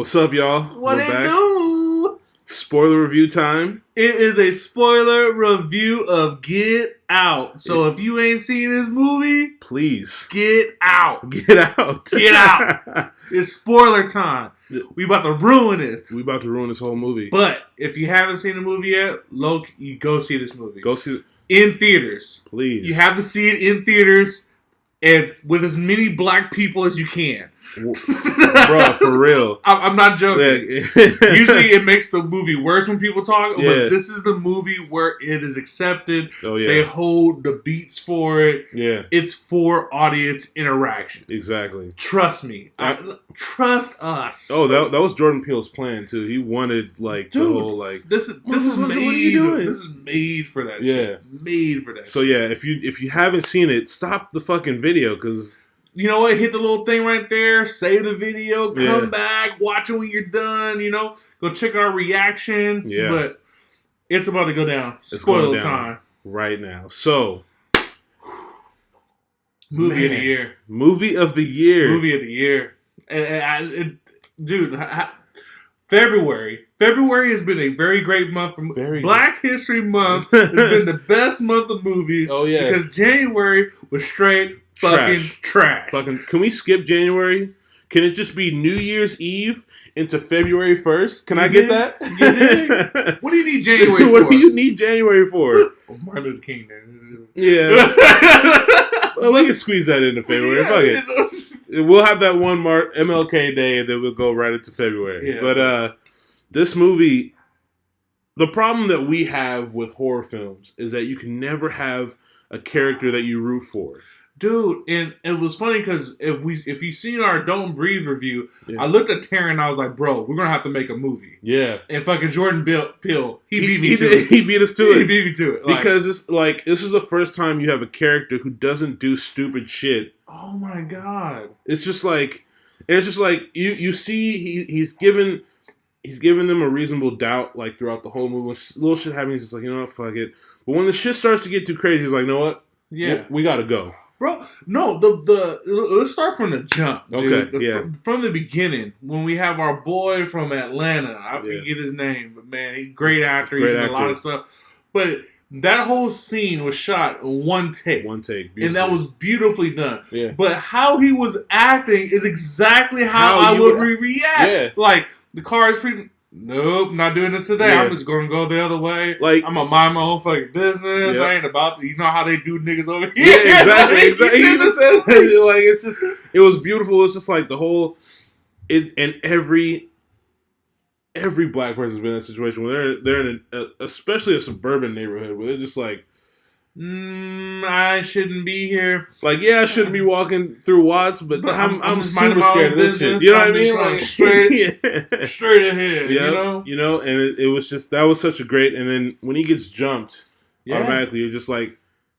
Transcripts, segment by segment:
What's up, y'all? What it do? Spoiler review time. It is a spoiler review of Get Out. So if you ain't seen this movie, please get out. Get out. Get out. It's spoiler time. We about to ruin this. We about to ruin this whole movie. But if you haven't seen the movie yet, you go see this movie. Go see it. In theaters. Please. You have to see it in theaters and with as many black people as you can. Bro, for real. I'm not joking. Usually it makes the movie worse when people talk, Yeah. but this is the movie where it is accepted. Oh, yeah. They hold the beats for it. Yeah. It's for audience interaction. Exactly. Trust me. Trust us. Oh, that was Jordan Peele's plan too. He wanted like Dude, the whole like this is what are made. you doing? This is made for that. Yeah. Shit. Made for that. So yeah, if you haven't seen it, stop the fucking video because you know what? Hit the little thing right there. Save the video. Come Yeah. back. Watch it when you're done. You know, go check our reaction. Yeah. But it's about to go down. It's Spoiler going down time. right now. So Movie of the Man. year. Movie of the year. Movie of the year. Dude, February. February has been a very great month. Very Black History Month has been the best month of movies. Oh, yeah. Because January was straight fucking trash. Fucking, can we skip January? Can it just be New Year's Eve into February 1st? Can I get that? You did? What do you need January for? What do you need January for? Martin Luther King Day. Yeah. Well, we can squeeze that into February. Fuck it. We'll have that one MLK Day, and then we'll go right into February. Yeah. But this movie, the problem that we have with horror films is that you can never have a character that you root for. Dude, and it was funny because if you've seen our Don't Breathe review, Yeah. I looked at Taryn and I was like, bro, we're gonna have to make a movie. Yeah. And fucking Jordan Peele, he beat me to it. He beat us to He it. beat me to it. Like, Because it's like this is the first time you have a character who doesn't do stupid shit. oh my god. It's just like you see he's given them a reasonable doubt like throughout the whole movie. When little shit happens, he's just like, you know what, fuck it. But when the shit starts to get too crazy, he's like, you know what? Yeah. We gotta go. Bro, no, let's start from the jump, dude. Okay, yeah. From the beginning, when we have our boy from Atlanta, I Yeah. forget his name, but man, he's a great actor. Great He's in a lot actor. of stuff. But that whole scene was shot in one take. One take. And that was beautifully done. Yeah. But how he was acting is exactly how How I you would would- react. Yeah. Like, the car is free. Nope, not doing this today. Yeah. I'm just going to go the other way. Like- I'm going to mind my own fucking business. Yeah. I ain't about to, you know how they do niggas over here. Yeah, exactly. Like, Exactly. you He did even the said same. that. Like it's just it was beautiful. It's just like the whole and every black person's been in a situation where they're in especially a suburban neighborhood where they're just like I shouldn't be here. like yeah, I shouldn't be walking through Watts, but But I'm just minding super my scared own of this shit. business. You know what I I'm just mean? going Like straight- Straight ahead, yeah, you know? and it was just that was such a great. And then when he gets jumped, Yeah. automatically you're just like,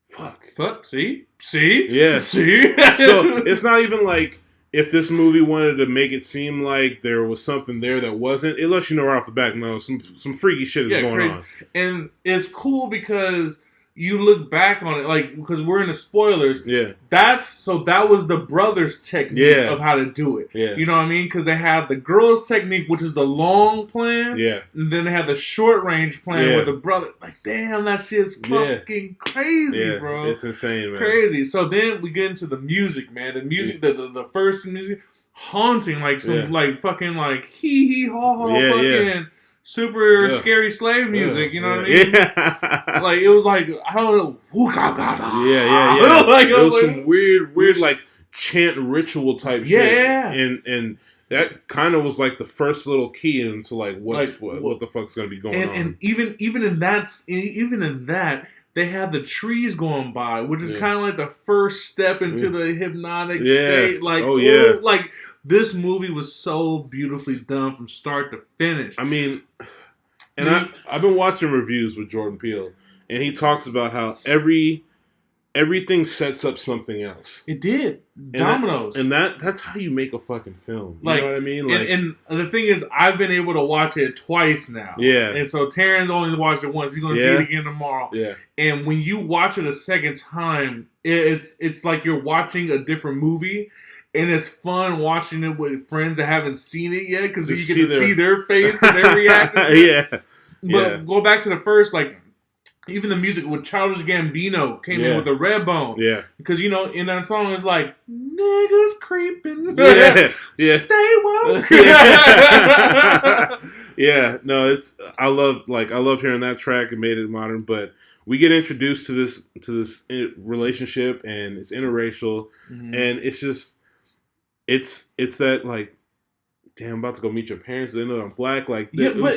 fuck. But, see? Yeah. See? So it's not even like if this movie wanted to make it seem like there was something there that wasn't. It lets you know right off the back, no, some freaky shit is going crazy. on. And it's cool because you look back on it, like, because we're in the spoilers. Yeah, That was the brothers' technique Yeah. of how to do it. yeah, You know what I mean? Because they had the girls' technique, which is the long plan. yeah, And then they had the short range plan Yeah. with the brother. Like, damn, that shit's Yeah. fucking crazy, yeah. bro. It's insane, man. Crazy. So then we get into the music, man. The music, the first music, haunting, like some Yeah. like fucking like hee hee haw haw Yeah, fucking yeah. super Yeah. scary slave music. You know what I yeah. mean? Yeah, Like it was like I don't know, woo-ga-ga-da. yeah. Like, It I was was some like, weird like chant ritual type shit. Yeah. and that kind of was like the first little key into like what the fuck's gonna be going on. and even in that they had the trees going by, which is Yeah. kind of like the first step into Yeah. the hypnotic Yeah. state. Like, Oh, yeah. like this movie was so beautifully done from start to finish. I mean, and I've been watching reviews with Jordan Peele, and he talks about how everything sets up something else. It did. Dominoes. And that's how you make a fucking film. You Like, know what I mean? Like, and the thing is, I've been able to watch it twice now. Yeah. And so Terrence only watched it once. He's going to see Yeah. it again tomorrow. yeah, And when you watch it a second time, it's like you're watching a different movie. and it's fun watching it with friends that haven't seen it yet because you Just get to see see their face and their reaction. Yeah. But go back to the first, like, even the music with Childish Gambino came in with the Redbone. Yeah. Because, you know, in that song, it's like, niggas creeping. Yeah. Yeah. Stay woke. Yeah. No, I love hearing that track and Made It Modern, but we get introduced to this relationship, and it's interracial, and it's just it's that, like, damn, I'm about to go meet your parents. They know I'm black. Like, yeah, but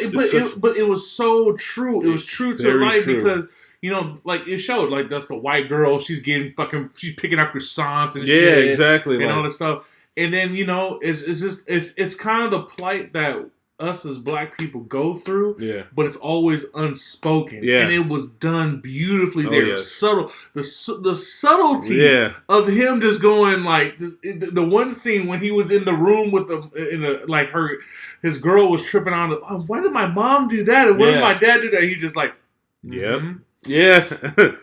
it was so true. It was true to life because, you know, like, it showed, like, that's the white girl. She's getting she's picking up croissants and shit. Yeah, exactly. And all this stuff. And then, you know, it's kind of the plight that us as black people go through. Yeah. But it's always unspoken. Yeah. And it was done beautifully there. Yes. Subtle. The subtlety of him just going, like, the one scene when he was in the room with his girl was tripping on, oh, why did my mom do that? And why did my dad do that? He just like, yep. Yeah.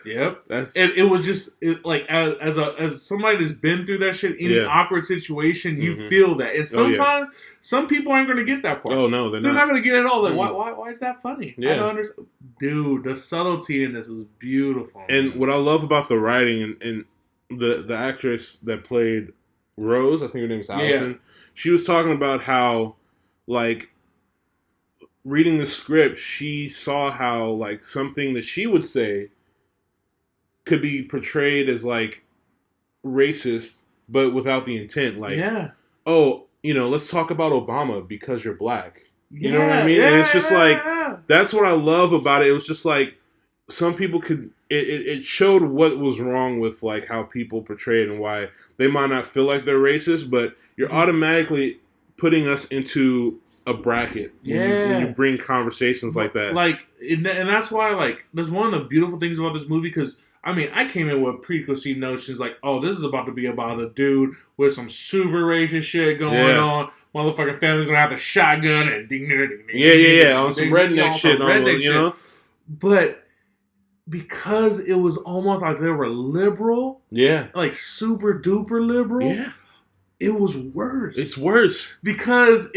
Yep. It was just like, as somebody that's been through that shit, any awkward situation, you feel that. And sometimes some people aren't going to get that part. Oh no, they're not going to get it at all. Like, why is that funny? Yeah. I don't understand. Dude, the subtlety in this was beautiful. And what I love about the writing and the actress that played Rose, I think her name is Allison. She was talking about how, like, reading the script, she saw how, like, something that she would say could be portrayed as, like, racist, but without the intent. Like, oh, you know, let's talk about Obama because you're black. You know what I mean? And it's just like, that's what I love about it. It was just like, some people could, it showed what was wrong with, like, how people portray it and why they might not feel like they're racist, but you're automatically putting us into a bracket when you bring conversations like that. Like, and that's why, like, that's one of the beautiful things about this movie, because, I mean, I came in with preconceived notions like, oh, this is about to be about a dude with some super racist shit going on. Motherfucking family's gonna have the shotgun and ding, ding, ding, ding, on some redneck shit, you know? But because it was almost like they were liberal, like super duper liberal, it was worse. It's worse. Because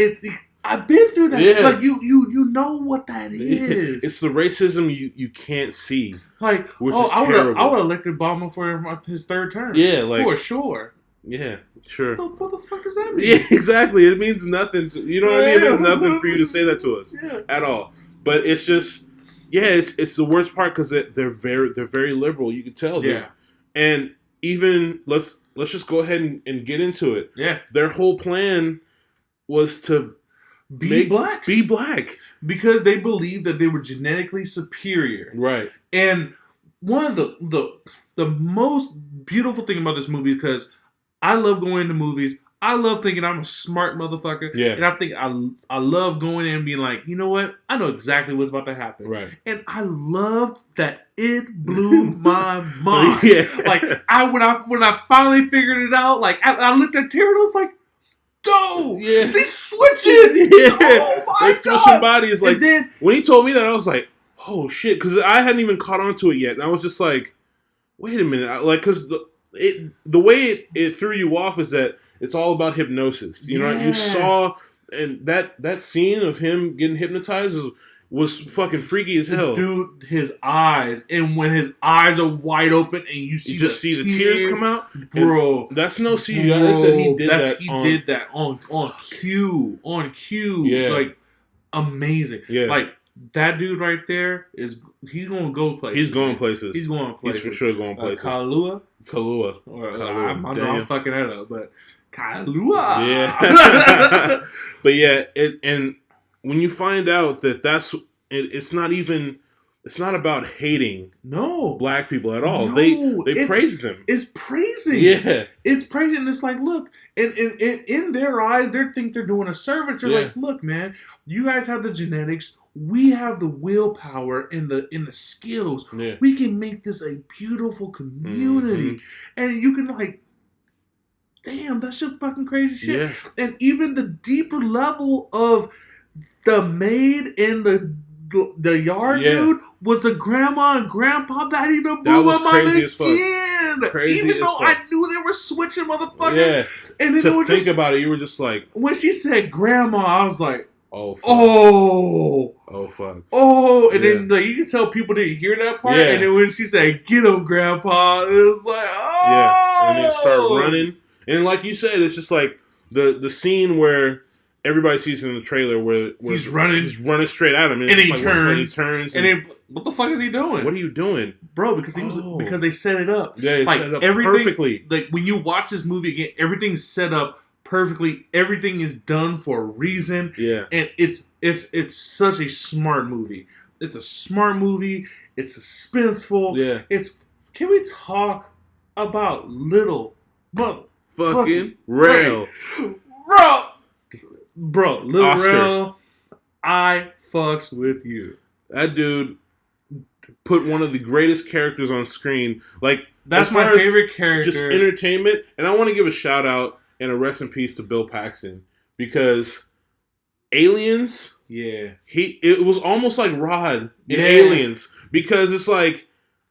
I've been through that. Yeah. Like, you know what that is. It's the racism you can't see. Like, which is terrible. I would have elected Obama for his third term. Yeah, like, for sure. Yeah, sure. What the fuck does that mean? Yeah, exactly. It means nothing. You know what I mean? It means nothing for you to say that to us at all. But it's just, it's the worst part because they're very liberal. You can tell. Yeah. And even let's just go ahead and get into it. Yeah. Their whole plan was to be black. Be black. Because they believed that they were genetically superior. Right. And one of the most beautiful thing about this movie, because I love going to movies. I love thinking I'm a smart motherfucker. Yeah. And I think I love going in and being like, you know what? I know exactly what's about to happen. Right. And I loved that it blew my mind. Like, when I finally figured it out, like, I looked at Tara and I was like, go! Yeah. They switching! Oh my God! Switching bodies. Like, then, when he told me that, I was like, oh shit. Because I hadn't even caught on to it yet. And I was just like, wait a minute. Like, because the way it threw you off is that it's all about hypnosis. You know, you saw, and that scene of him getting hypnotized was fucking freaky as hell. Dude, his eyes, and when his eyes are wide open and you see the tears come out, bro. That's no CGI. They said he did that on cue. Yeah, like, amazing. Yeah, like, that dude right there he's gonna go places. He's going places. He's going places. He's for sure going places. Kahlua. I know I'm fucking that up, but Kahlua. Yeah. But yeah, and when you find out that it's not about hating black people at all. No, they praise them. It's praising. Yeah. It's praising. It's like, look, and in their eyes, they think they're doing a service. They're like, look, man, you guys have the genetics. We have the willpower and the skills. Yeah. We can make this a beautiful community. Mm-hmm. And you can, like, damn, that's just fucking crazy shit. Yeah. And even the deeper level of the maid and the yard dude was the grandma and grandpa. That even blew my mind again. Even though I knew they were switching motherfuckers. Yeah. And then to think about it, you were just like, when she said grandma, I was like, oh, fuck. Oh, fuck. Oh, and then like you can tell people didn't hear that part. Yeah. And then when she said, get him, grandpa, it was like, oh. Yeah. And then start running. And like you said, it's just like the scene where everybody sees in the trailer where he's running straight at him. And he turns. And then, what the fuck is he doing? What are you doing? Bro, because because they set it up. Yeah, they set it up perfectly. Like when you watch this movie again, everything's set up perfectly. Everything is done for a reason. Yeah. And it's such a smart movie. It's a smart movie. It's suspenseful. Yeah. Can we talk about Little fucking Rail? Bro, Lil Rel, I fucks with you. That dude put one of the greatest characters on screen. Like, that's my favorite character. Just entertainment. And I want to give a shout out and a rest in peace to Bill Paxton, because Aliens, it was almost like Rod in Aliens, because it's like,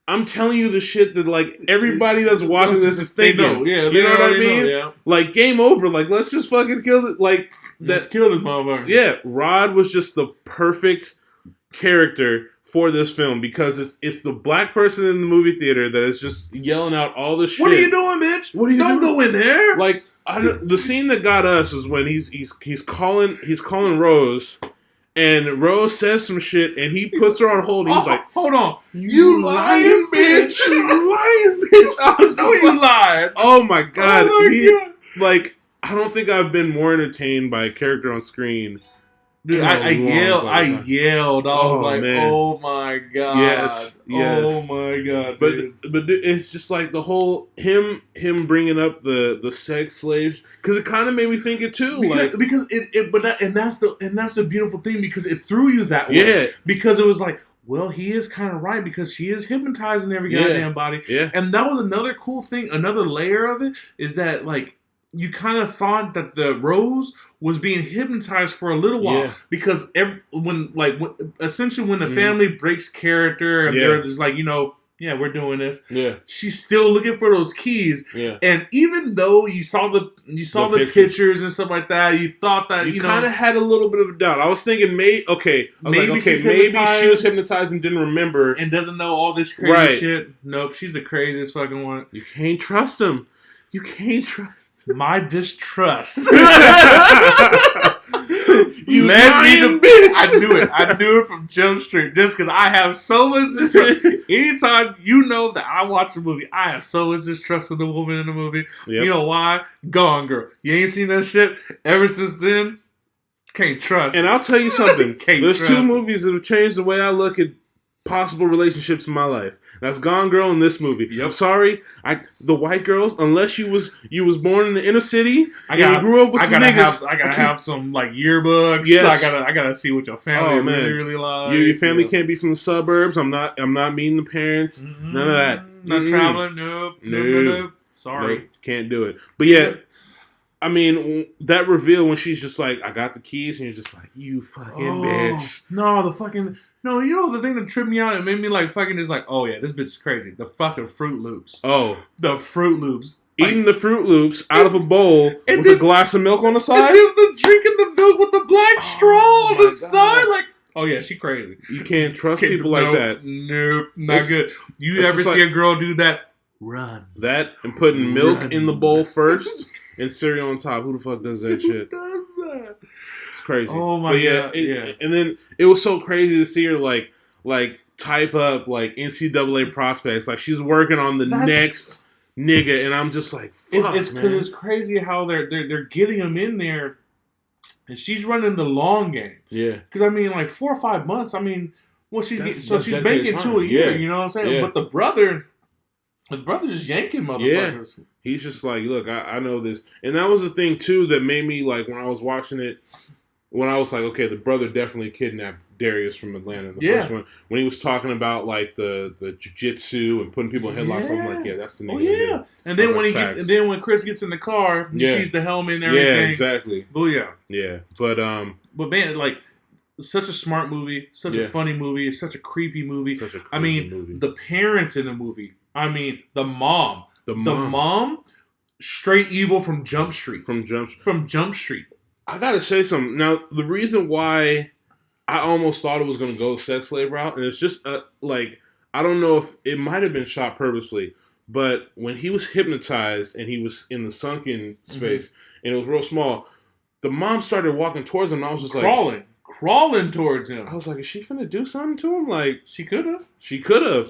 I'm telling you the shit that like everybody that's watching this is thinking. You know what I mean? Like, game over. Like, let's just fucking kill it. Like, let's kill this motherfucker. Yeah, Rod was just the perfect character for this film, because it's the black person in the movie theater that is just yelling out all this shit. What are you doing, bitch? What are you doing? Don't go in there. Like, the scene that got us is when he's calling Rose. And Rose says some shit, and he puts her on hold. And he's like, "Hold on, you lying bitch! You lying bitch! I know you lied." Oh my god! God. Like, I don't think I've been more entertained by a character on screen. Dude, I yelled. I was like, man. "Oh my god! Yes. Oh my god!" But it's just like the whole him bringing up the sex slaves, because it kind of made me think it too. Because that's the beautiful thing, because it threw you that way. Yeah. Because it was like, well, he is kind of right, because she is hypnotizing every goddamn body. Yeah. And that was another cool thing. Another layer of it is that, like, you kind of thought that the Rose was being hypnotized for a little while, because when the family breaks character and they're just like, we're doing this. Yeah, she's still looking for those keys. Yeah, and even though you saw the pictures and stuff like that, you thought that you kind of had a little bit of a doubt. I was thinking maybe she was hypnotized and didn't remember and doesn't know all this crazy shit. Nope, she's the craziest fucking one. You can't trust him. You can't trust. My distrust. You lying bitch. I knew it from Jump Street, just because I have so much distrust. Anytime that I watch a movie, I have so much distrust in the woman in the movie. Yep. You know why? Gone Girl. You ain't seen that shit ever since then. Can't trust. And I'll tell you something. There's two movies that have changed the way I look at possible relationships in my life. That's Gone Girl and this movie. Yep. I'm sorry, the white girls. Unless you was born in the inner city, you grew up with some niggas. I gotta have some like yearbooks. Yes. I gotta see what your family really like. Your family can't be from the suburbs. I'm not meeting the parents. Mm-hmm. None of that. Not traveling. Nope. Sorry, nope, can't do it. But yeah. I mean, that reveal when she's just like, I got the keys, and you're just like, you fucking bitch. No, the thing that tripped me out, it made me like fucking just like, oh yeah, this bitch is crazy. The fucking Fruit Loops. Oh. The Fruit Loops. Eating the Fruit Loops out of a bowl with a glass of milk on the side? And drinking the milk with the black straw on the side. Like, oh yeah, she crazy. You can't trust people like that. Nope, not good. You ever see a girl do that? Run. That and putting milk in the bowl first and cereal on top. Who the fuck does that shit? Who does that? It's crazy. Oh my god. And then it was so crazy to see her like type up like NCAA prospects. Like, she's working on the next nigga, and I'm just like, fuck, it's because it's crazy how they're getting him in there, and she's running the long game. Yeah. Because I mean, like 4 or 5 months. I mean, well, she's making 2 a year. Yeah. You know what I'm saying? Yeah. But the brother's just yanking motherfuckers. Yeah. He's just like, look, I know this. And that was the thing, too, that made me, like, when I was watching it, when I was like, okay, the brother definitely kidnapped Darius from Atlanta. The first one. When he was talking about, like, the jiu-jitsu and putting people in headlocks, I'm like, yeah, that's the nigga. Oh, yeah. And then when Chris gets in the car, he sees the helmet and everything. Yeah, exactly. Booyah. Yeah. But man, like, such a smart movie, such a funny movie, it's such a creepy movie. Such a creepy movie. The parents in the movie. I mean, the mom. The mom, straight evil from Jump Street. From Jump Street. I gotta say something. Now, the reason why I almost thought it was gonna go sex slave route, and it's just like, I don't know if it might have been shot purposely, but when he was hypnotized and he was in the sunken space and it was real small, the mom started walking towards him and I was just crawling towards him. I was like, is she finna do something to him? Like, she could have.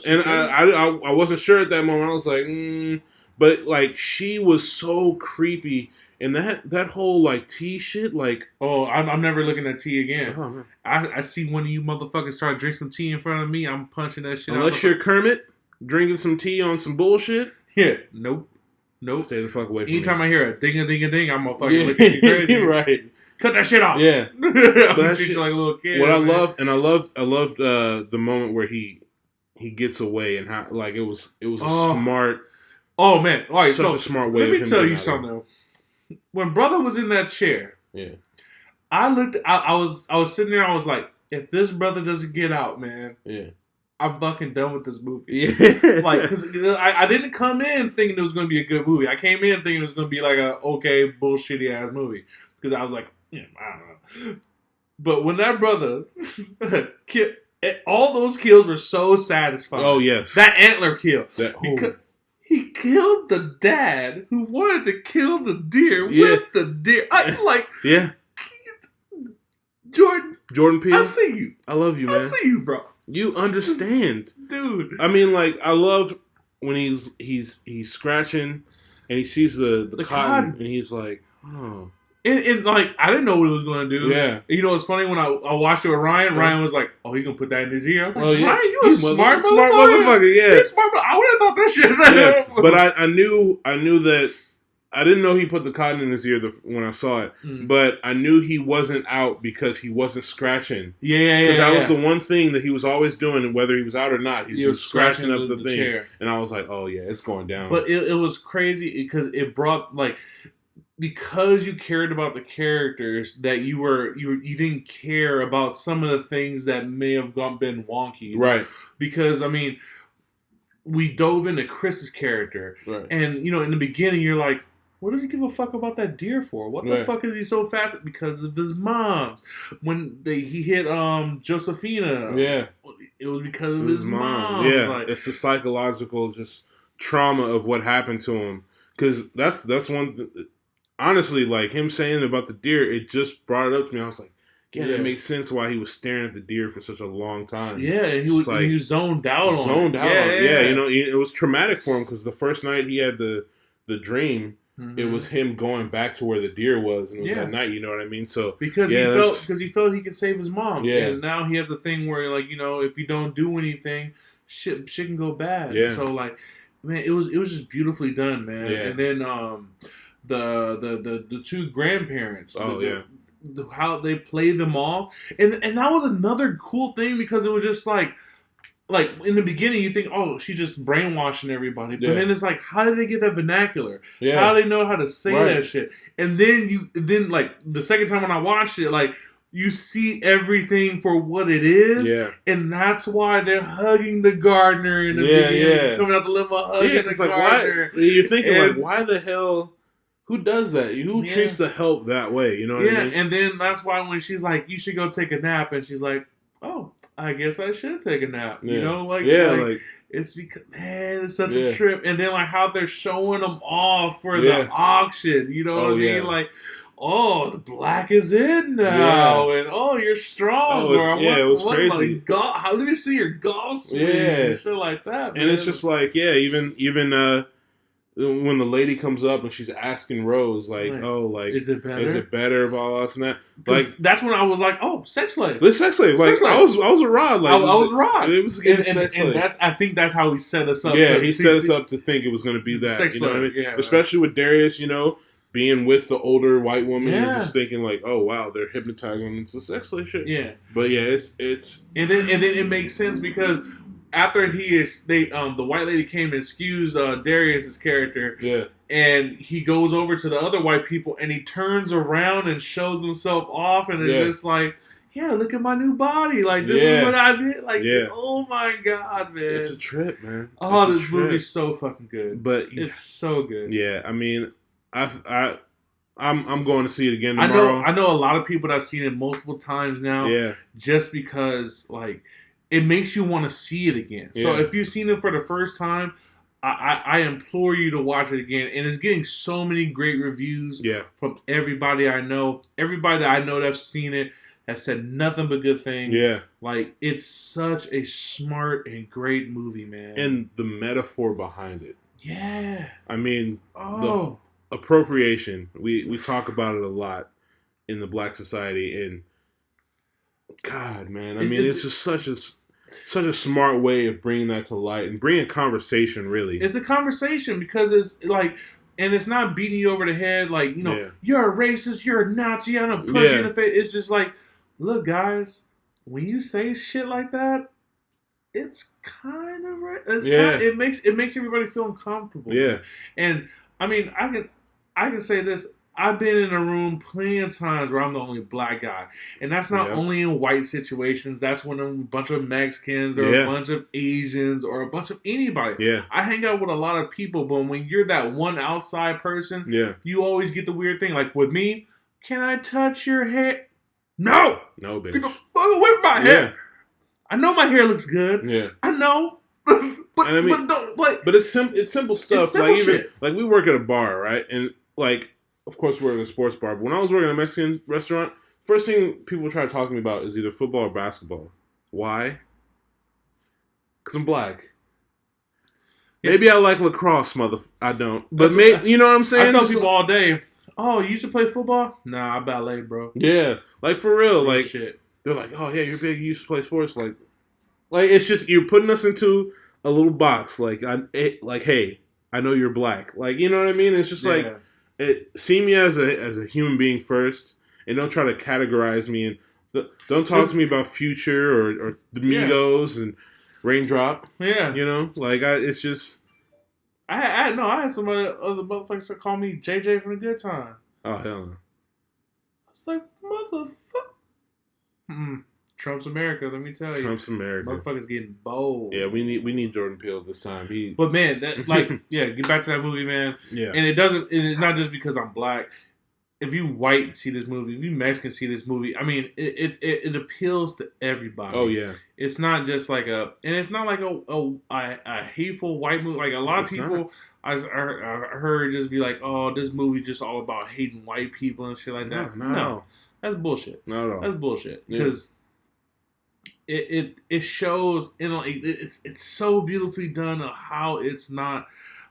And I wasn't sure at that moment. I was like, but like, she was so creepy. And that whole like tea shit, like, oh, I'm never looking at tea again. Oh, man. I see one of you motherfuckers try to drink some tea in front of me, I'm punching that shit. Unless you're Kermit drinking some tea on some bullshit. Yeah, nope. Stay the fuck away from Anytime me. I hear a ding a ding a ding, I'm gonna fucking look at you crazy. Right. Cut that shit off. Yeah. I'm treat you like a little kid. What I loved the moment where he gets away and how like it was a smart. Oh man! All right, such a smart way. Let me tell you something. When brother was in that chair, I was sitting there. I was like, if this brother doesn't get out, man, I'm fucking done with this movie. Yeah. Like, because I didn't come in thinking it was going to be a good movie. I came in thinking it was going to be like a okay bullshitty ass movie because I was like, I don't know. But when that brother, all those kills were so satisfying. Oh yes, that antler kill. He killed the dad who wanted to kill the deer with the deer. Jordan Peele. I see you. I love you, man. I see you, bro. You understand, dude. I mean, like, I love when he's scratching and he sees the cotton and he's like, oh. And like, I didn't know what he was going to do. Yeah. You know, it's funny when I watched it with Ryan. Ryan was like, "Oh, he's gonna put that in his ear." I was like, "Oh yeah, Ryan, you a smart motherfucker." Yeah, you're smart. I would have thought that shit. Yeah. But I knew that. I didn't know he put the cotton in his ear when I saw it, but I knew he wasn't out because he wasn't scratching. Yeah, because that was the one thing that he was always doing, whether he was out or not. He was scratching up the thing, chair. And I was like, "Oh yeah, it's going down." But it was crazy because it brought like. Because you cared about the characters, that you didn't care about some of the things that may have been wonky, right? Because I mean, we dove into Chris's character, right? And you know, in the beginning, you're like, what does he give a fuck about that deer for? What the fuck is he so fast? Because of his moms. When he hit Josephina, it was because of his mom. Yeah, like, it's the psychological just trauma of what happened to him. Because that's one. Honestly, like him saying about the deer, it just brought it up to me. I was like, yeah, that makes sense why he was staring at the deer for such a long time. Yeah, and he was zoned out on it. Zoned out. Yeah, you know, it was traumatic for him because the first night he had the dream, it was him going back to where the deer was, and it was at night. You know what I mean? So because he felt he could save his mom. Yeah, and now he has the thing where like, you know, if you don't do anything, shit can go bad. Yeah. So like, man, it was just beautifully done, man. Yeah. And then the two grandparents. How they play them off, and that was another cool thing because it was just like in the beginning you think, oh, she's just brainwashing everybody, but then it's like, how did they get that vernacular? How do they know how to say that shit? And then like the second time when I watched it, like you see everything for what it is, and that's why they're hugging the gardener in the beginning, coming out the limo hugging the gardener. Why, you're thinking like, why the hell? Who does that? Who treats the help that way? You know what I mean? And then that's why when she's like, you should go take a nap, and she's like, oh, I guess I should take a nap. You know, like it's because, man, it's such a trip. And then like how they're showing them off for the auction. You know what I mean? Like, oh, the black is in now, and oh, you're strong. It was crazy. Let me see your golf swing and shit like that. Man. And it's just like, even when the lady comes up and she's asking Rose, like, oh, like, is it better about us and that? Like, that's when I was like, oh, sex slave. The sex slave. Like, I was a rod. Like, I was a rod. It was and I think that's how he set us up. Yeah, he set us up to think it was going to be that. Sex you know slave. What I mean? Yeah, especially with Darius, you know, being with the older white woman and just thinking like, oh wow, they're hypnotizing him into sex slave shit. Yeah, but yeah, it's and then it makes sense because after the white lady came and excused Darius's character, and he goes over to the other white people and he turns around and shows himself off, and it's just like yeah, look at my new body. Like, this is what I did. Like, oh my God, man. It's a trip, man. Oh, this movie's so fucking good. But it's so good. Yeah, I mean, I'm going to see it again tomorrow. I know a lot of people that have seen it multiple times now. Yeah. Just because, like, it makes you want to see it again. So if you've seen it for the first time, I implore you to watch it again. And it's getting so many great reviews from everybody I know. Everybody that I know that's seen it has said nothing but good things. Yeah. Like, it's such a smart and great movie, man. And the metaphor behind it. Yeah. I mean, the appropriation. We talk about it a lot in the Black society. And, God, man. I mean, it's just such a smart way of bringing that to light and bringing conversation, really. It's a conversation because it's like, and it's not beating you over the head like, you know, you're a racist, you're a Nazi, I'm gonna punch you in the face. It's just like, look, guys, when you say shit like that, it's kind of right. It makes everybody feel uncomfortable. Yeah, and I mean, I can say this. I've been in a room plenty of times where I'm the only black guy. And that's not only in white situations. That's when a bunch of Mexicans or a bunch of Asians or a bunch of anybody. Yeah. I hang out with a lot of people, but when you're that one outside person, you always get the weird thing. Like with me, can I touch your hair? No! No, bitch. Get the fuck away from my hair. I know my hair looks good. Yeah. I know. But it's simple stuff. It's simple shit. Like we work at a bar, right? And like, of course, we're in a sports bar. But when I was working at a Mexican restaurant, first thing people try to talk to me about is either football or basketball. Why? Because I'm black. Yeah. Maybe I like lacrosse, I don't. But you know what I'm saying? I tell people all day, oh, you used to play football? Nah, I ballet, bro. Yeah. Like, for real. Like, shit. They're like, oh, yeah, you're big. You used to play sports. Like it's just, you're putting us into a little box. Like, hey, I know you're black. Like, you know what I mean? It's just like... see me as a human being first, and don't try to categorize me, and don't talk to me about Future or the Migos and Raindrop. Yeah, you know, like it's just. I had some other motherfuckers that call me JJ from the Good Time. Oh hell no! I was like, motherfucker. Trump's America, let me tell you. Trump's America. Motherfuckers getting bold. Yeah, we need Jordan Peele this time. But man, that get back to that movie, man. Yeah. And it's not just because I'm black. If you white see this movie, if you Mexican see this movie, I mean, it appeals to everybody. Oh yeah. It's not just like it's not like a hateful white movie. Like a lot of people I heard just be like, oh, this movie just all about hating white people and shit like that. No. That's bullshit. No. That's bullshit. Because It shows, you know, it's so beautifully done of how it's not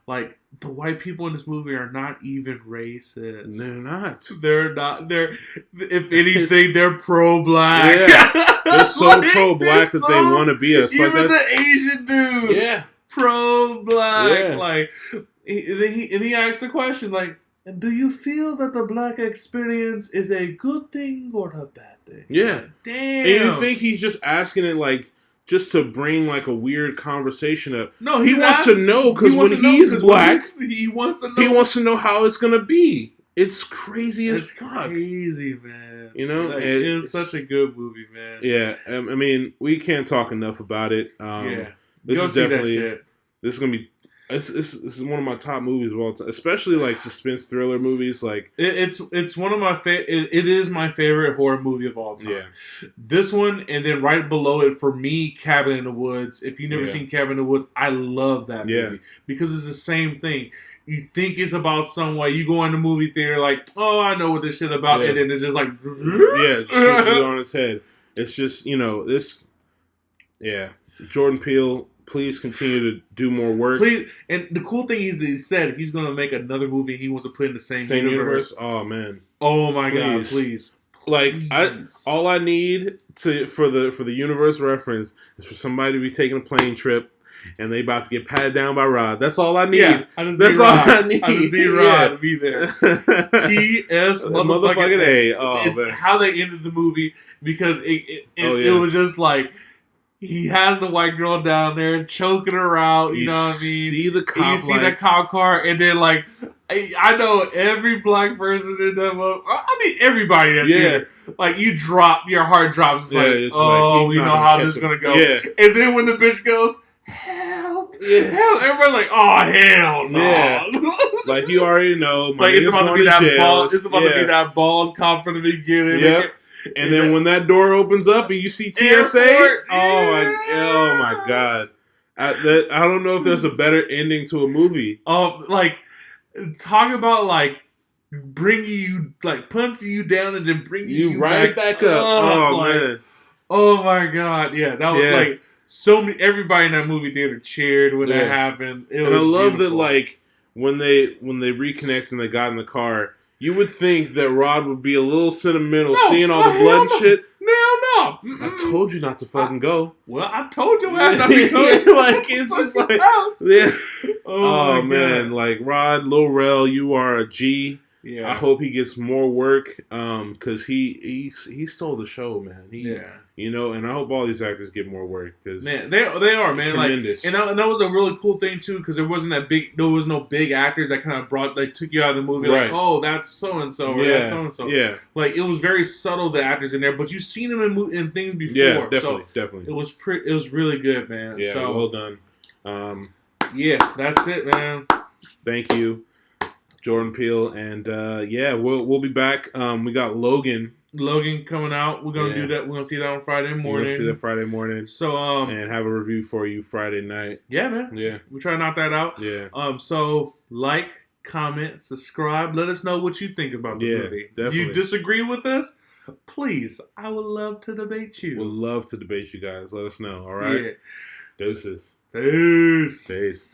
like the white people in this movie are not even racist. They're not. They're not. They're, if anything, they're pro-black. Yeah. They're so like, pro-black that they want to be us. Even like the Asian dude. Yeah. Pro-black. Yeah. Like, he asked the question, like, do you feel that the black experience is a good thing or a bad thing? Yeah. Like, damn. And you think he's just asking it like just to bring like a weird conversation up? No, he wants to know because when he's black, he wants to know. He wants to know how it's gonna be. It's crazy as fuck. Crazy, man. You know, like, it's such a good movie, man. Yeah, I mean, we can't talk enough about it. This is definitely. This is gonna be. This is one of my top movies of all time, especially like suspense thriller movies. Like it's one of my it is my favorite horror movie of all time. Yeah. This one, and then right below it for me, Cabin in the Woods. If you've never seen Cabin in the Woods, I love that movie because it's the same thing. You think it's about someone, you go in the movie theater like, oh, I know what this shit about, and then it's just like, it shoots it on its head. It's just this, Jordan Peele. Please continue to do more work. Please, and the cool thing is, he said he's going to make another movie he wants to put in the same universe. Oh man! Oh my god! Please, like all I need for the universe reference is for somebody to be taking a plane trip and they about to get patted down by Rod. That's all I need. Yeah, that's all I need. I just need Rod to be there. T.S. motherfucking A. Oh man! How they ended the movie because it was just like. he has the white girl down there choking her out. You know what I mean? See the cop. You see the cop car, and then like I know every black person in that movie. I mean everybody in that theater. Like you drop, your heart drops. It's like, oh, like, you know how this is gonna go. Yeah. And then when the bitch goes, help, help, everybody's like, oh hell no. Yeah. Like you already know. Like it's about to be that bald. It's about to be that bald cop from the beginning. Yep. And then when that door opens up and you see TSA, oh my god! I don't know if there's a better ending to a movie. Like talk about like bringing you, like punching you down and then bringing you right back up. Oh like, man! Oh my god! Yeah, that was like so many. Everybody in that movie theater cheered when that happened. And I love that like when they reconnect and they got in the car. You would think that Rod would be a little sentimental seeing all the blood and shit. No. I told you not to fucking go. Well, I told you not to go. Like, it's just like... Oh man. Like, Rod, Lil Rel, you are a G. Yeah. I hope he gets more work because he stole the show, man. You know, and I hope all these actors get more work because man, they are, man. Tremendous. Like, and that was a really cool thing too because there was no big actors that kind of took you out of the movie. Right. Like, oh, that's so and so, or that's so and so. Yeah. Like it was very subtle, the actors in there, but you've seen them in things before. Yeah, definitely. It was really good, man. Yeah, so, well done. Yeah, that's it, man. Thank you, Jordan Peele, and we'll be back. We got Logan coming out. We're gonna do that. We're gonna see that on Friday morning. We're gonna see that Friday morning. So and have a review for you Friday night. Yeah, man. Yeah, we're trying to knock that out. Yeah. So like, comment, subscribe. Let us know what you think about the movie. Definitely. You disagree with us? Please, I would love to debate you. Would love to debate you guys. Let us know. All right. Yeah. Deuces. Peace. Peace.